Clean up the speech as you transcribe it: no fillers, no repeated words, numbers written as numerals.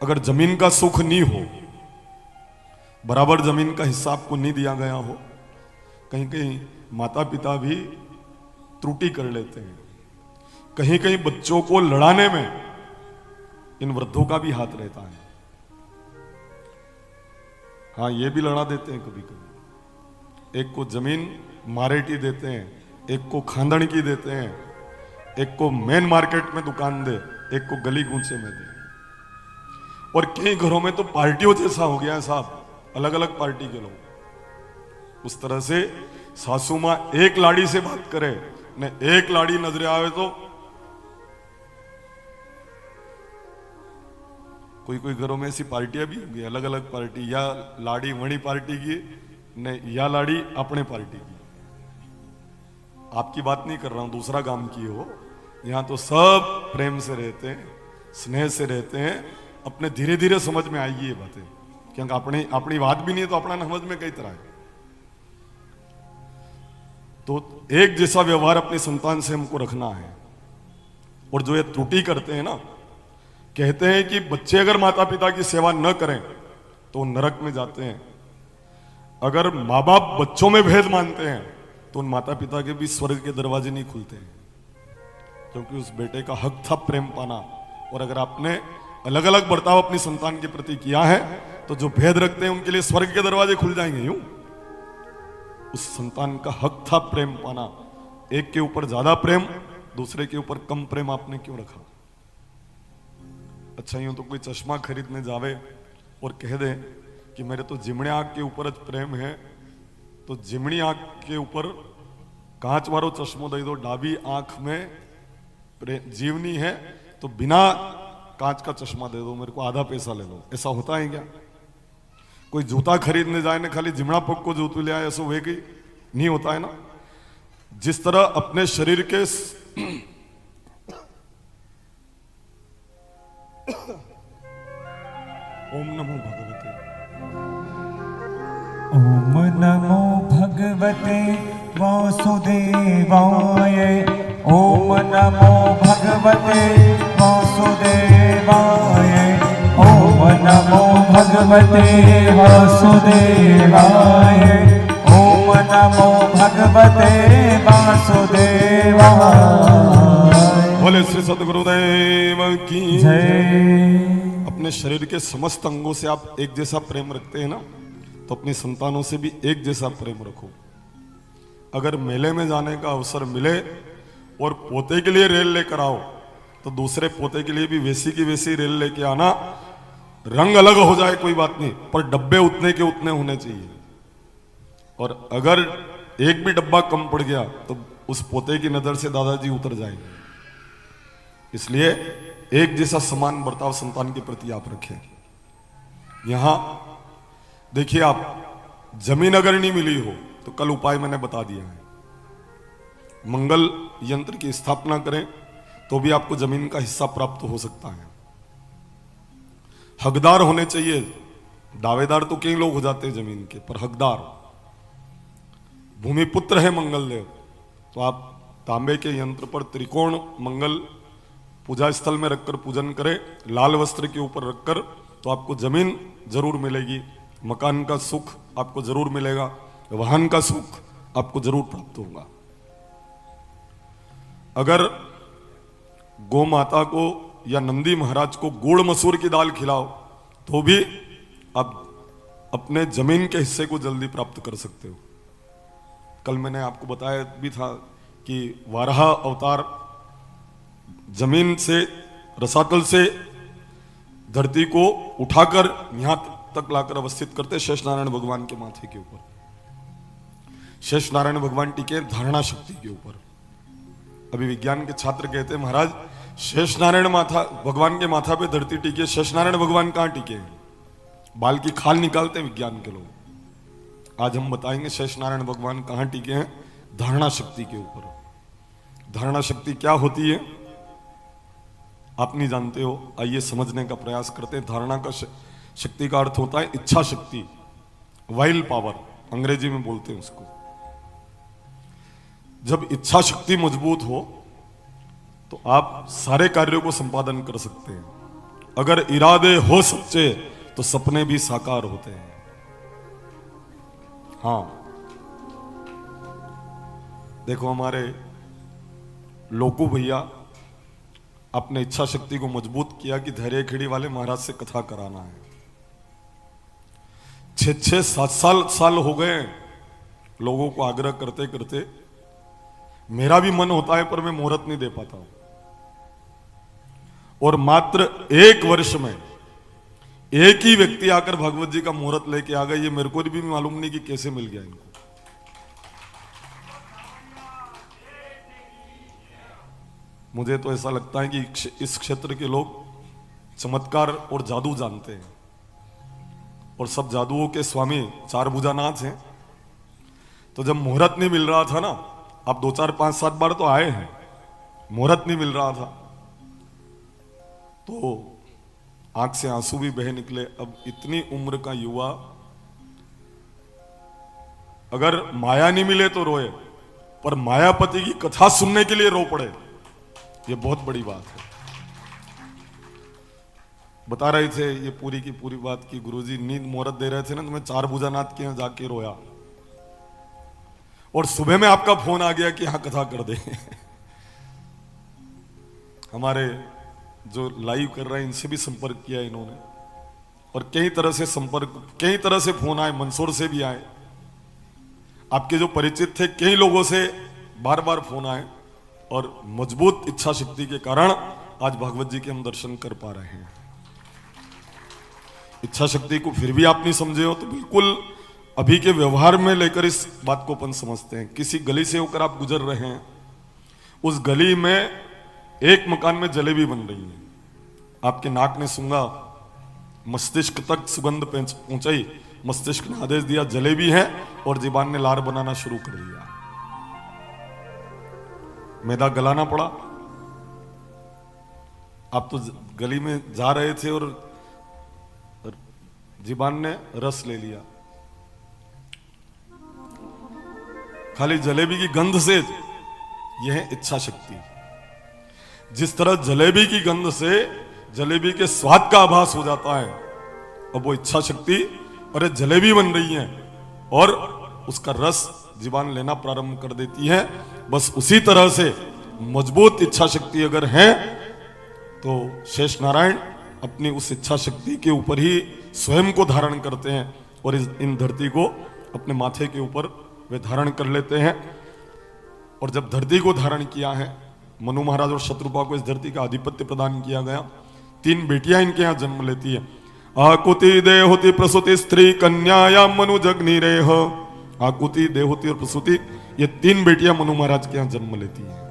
अगर जमीन का सुख नहीं हो, बराबर जमीन का हिस्सा आपको नहीं दिया गया हो, कहीं कहीं माता पिता भी त्रुटि कर लेते हैं, कहीं कहीं बच्चों को लड़ाने में इन वृद्धों का भी हाथ रहता है। हाँ, ये भी लड़ा देते हैं कभी कभी। एक को जमीन मारेटी देते हैं, एक को खांदड़ की देते हैं, एक को मेन मार्केट में दुकान दे, एक को गली कूचे में दे। और कई घरों में तो पार्टियों जैसा हो गया है साहब, अलग अलग पार्टी के लोग। उस तरह से सासू मां एक लाड़ी से बात करे न एक लाड़ी नजरे आवे तो कोई कोई घरों में ऐसी पार्टियां भी होंगी, अलग अलग पार्टी, या लाड़ी वणी पार्टी की न या लाड़ी अपने पार्टी की। आपकी बात नहीं कर रहा हूं, दूसरा काम की हो। यहां तो सब प्रेम से रहते हैं, स्नेह से रहते हैं। अपने धीरे धीरे समझ में आएगी ये बातें, क्योंकि अपनी बात भी नहीं है तो अपना समझ में कई तरह है। तो एक जैसा व्यवहार अपनी संतान से हमको रखना है। और जो ये त्रुटि करते हैं ना, कहते हैं कि बच्चे अगर माता पिता की सेवा न करें तो नरक में जाते हैं। अगर माँ बाप बच्चों में भेद मानते हैं तो उन माता पिता के भी स्वर्ग के दरवाजे नहीं खुलते हैं, क्योंकि उस बेटे का हक था प्रेम पाना। और अगर आपने अलग अलग बर्ताव अपनी संतान के प्रति किया है तो जो भेद रखते हैं उनके लिए स्वर्ग के दरवाजे खुल जाएंगे। यूं उस संतान का हक था प्रेम पाना। एक के ऊपर ज्यादा प्रेम, दूसरे के ऊपर कम प्रेम आपने क्यों रखा? अच्छा, यूं तो कोई चश्मा खरीदने जावे और कह दे कि मेरे तो जिमणे आंख के ऊपर प्रेम है, तो जिमणी आंख के ऊपर कांच वालो चश्मो दे दो, डाबी आंख में जीवनी है तो बिना कांच का चश्मा दे दो, मेरे को आधा पैसा ले लो। ऐसा होता है क्या? कोई जूता खरीदने जाए ना खाली जिमड़ा पग को जूतू ले आए, ऐसा वे की नहीं होता है ना। जिस तरह अपने शरीर के ओम नमो भगवते, ओम नमो भगवते वासुदेवाय, ओम नमो भगवते वासुदेवाय, ओम नमो भगवते वासुदेवाय, ओम नमो भगवते वासुदेवाय। बोले श्री सद्गुरुदेव की जय। अपने शरीर के समस्त अंगों से आप एक जैसा प्रेम रखते हैं ना, तो अपनी संतानों से भी एक जैसा प्रेम रखो। अगर मेले में जाने का अवसर मिले और पोते के लिए रेल लेकर आओ तो दूसरे पोते के लिए भी वैसी की वैसी रेल लेके आना। रंग अलग हो जाए कोई बात नहीं, पर डब्बे उतने के उतने होने चाहिए। और अगर एक भी डब्बा कम पड़ गया तो उस पोते की नजर से दादाजी उतर जाएंगे। इसलिए एक जैसा समान बर्ताव संतान के प्रति आप रखें। यहां देखिए, आप जमीन अगर नहीं मिली हो तो कल उपाय मैंने बता दिया है। मंगल यंत्र की स्थापना करें तो भी आपको जमीन का हिस्सा प्राप्त हो सकता है। हकदार होने चाहिए। दावेदार तो कई लोग हो जाते हैं जमीन के, पर हकदार भूमिपुत्र है मंगल देव। तो आप तांबे के यंत्र पर त्रिकोण मंगल पूजा स्थल में रखकर पूजन करें, लाल वस्त्र के ऊपर रखकर, तो आपको जमीन जरूर मिलेगी, मकान का सुख आपको जरूर मिलेगा, वाहन का सुख आपको जरूर प्राप्त होगा। अगर गौ माता को या नंदी महाराज को गुड़ मसूर की दाल खिलाओ तो भी आप अपने जमीन के हिस्से को जल्दी प्राप्त कर सकते हो। कल मैंने आपको बताया भी था कि वाराह अवतार जमीन से, रसातल से धरती को उठाकर यहां तक लाकर अवस्थित करते शेष नारायण भगवान के माथे के ऊपर। शेष नारायण भगवान टिके धारणा शक्ति के ऊपर। अभी विज्ञान के छात्र कहते हैं महाराज शेष नारायण माथा भगवान के माथा पे धरती टिके, शेष नारायण भगवान कहां टिके? बाल की खाल निकालते हैं विज्ञान के लोग। आज हम बताएंगे शेष नारायण भगवान कहां टिके हैं, धारणा शक्ति के ऊपर। धारणा शक्ति क्या होती है आप नहीं जानते हो, आइए समझने का प्रयास करते हैं। धारणा का शक्ति का अर्थ होता है इच्छा शक्ति, वाइल पावर अंग्रेजी में बोलते हैं उसको। जब इच्छा शक्ति मजबूत हो तो आप सारे कार्यों को संपादन कर सकते हैं। अगर इरादे हो सच्चे तो सपने भी साकार होते हैं। हाँ, देखो हमारे लोकू भैया अपने इच्छा शक्ति को मजबूत किया कि धैर्य खेड़ी वाले महाराज से कथा कराना है। 6-7 साल हो गए लोगों को आग्रह करते करते। मेरा भी मन होता है पर मैं मुहूर्त नहीं दे पाता हूं। और मात्र 1 वर्ष में एक ही व्यक्ति आकर भागवत जी का मुहूर्त लेके आ गए। ये मेरे को भी मालूम नहीं कि कैसे मिल गया इनको। मुझे तो ऐसा लगता है कि इस क्षेत्र के लोग चमत्कार और जादू जानते हैं, और सब जादुओं के स्वामी चार भुजानाथ हैं। तो जब मुहूर्त नहीं मिल रहा था ना, अब 2, 4, 5, 7 बार तो आए हैं, मुहूर्त नहीं मिल रहा था, तो आंख से आंसू भी बह निकले। अब इतनी उम्र का युवा अगर माया नहीं मिले तो रोए, पर मायापति की कथा सुनने के लिए रो पड़े, ये बहुत बड़ी बात है। बता रहे थे ये पूरी की पूरी बात की गुरुजी नींद मुहूर्त दे रहे थे ना, तो मैं चार भुजानाथ के यहां जाके रोया, और सुबह में आपका फोन आ गया कि यहां कथा कर दे। हमारे जो लाइव कर रहे हैं इनसे भी संपर्क किया इन्होंने, और कई तरह से फोन आए, मंदसौर से भी आए, आपके जो परिचित थे कई लोगों से बार बार फोन आए, और मजबूत इच्छा शक्ति के कारण आज भागवत जी के हम दर्शन कर पा रहे हैं। इच्छा शक्ति को फिर भी आप नहीं समझे हो तो बिल्कुल अभी के व्यवहार में लेकर इस बात को अपन समझते हैं। किसी गली से होकर आप गुजर रहे हैं, उस गली में एक मकान में जलेबी बन रही है, आपके नाक ने सूंघा, मस्तिष्क तक सुगंध पहुंचाई, मस्तिष्क ने आदेश दिया जलेबी है, और जीबान ने लार बनाना शुरू कर दिया, मैदा गलाना पड़ा। आप तो गली में जा रहे थे और जीबान ने रस ले लिया, खाली जलेबी की गंध से। यह है इच्छा शक्ति। जिस तरह जलेबी की गंध से जलेबी के स्वाद का आभास हो जाता है, अब वो इच्छा शक्ति, अरे जलेबी बन रही है और उसका रस जीवान लेना प्रारंभ कर देती है। बस उसी तरह से मजबूत इच्छा शक्ति अगर है तो शेष नारायण अपनी उस इच्छा शक्ति के ऊपर ही स्वयं को धारण करते हैं, और इन धरती को अपने माथे के ऊपर वे धारण कर लेते हैं। और जब धरती को धारण किया है, मनु महाराज और शत्रुपा को इस धरती का आधिपत्य प्रदान किया गया। 3 बेटियां इनके यहाँ जन्म लेती है। आकुति देहोति प्रसूति स्त्री कन्याया मनु जगनीरेह। आकुति देहोति और प्रसूति, ये 3 बेटियां मनु महाराज के यहाँ जन्म लेती हैं।